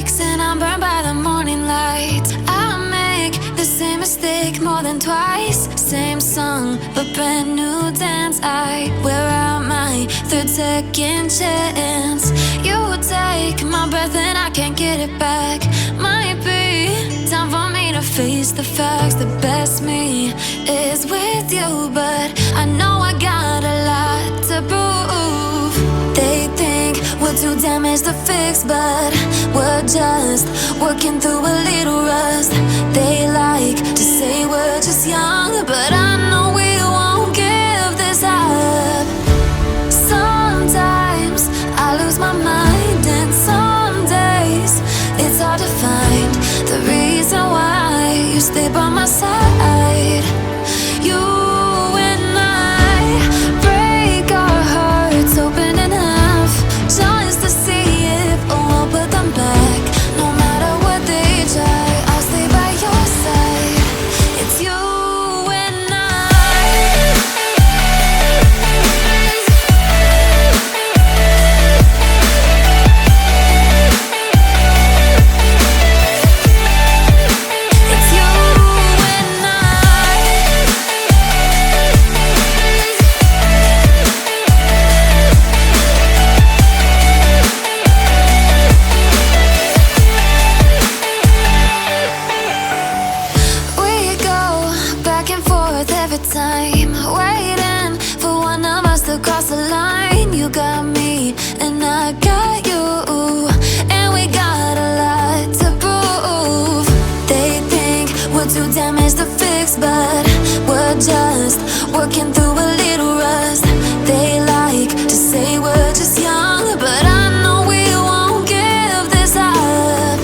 breaks and I'm burned by the morning light. I make the same mistake more than twice. Same song, but brand new dance. I wear out my third second chance. You take my breath and I can't get it back. Might be time for me to face the facts. The best me is with you, but I know I got a lot to prove. They think we're too damaged to fix, but we're just working through a little rust. They like to say we're just young, but I know we won't give this up. Sometimes I lose my mind, and some days it's hard to find the reason why you stay by my side. You and I break our hearts open in half, just to see if we'll put them back. No matter what they try, I'll stay by your side. It's you and I. It's you and I. We go back and forth every time, waiting for one of us to cross the line. You got me and I got you, and we got a lot to prove. They think we're too damaged to fix, but we're just working through a little rust. They like to say we're just young, but I know we won't give this up.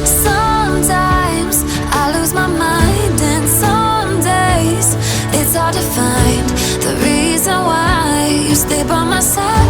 Sometimes I lose my mind, and some days it's hard to find the reason why you stay by my side.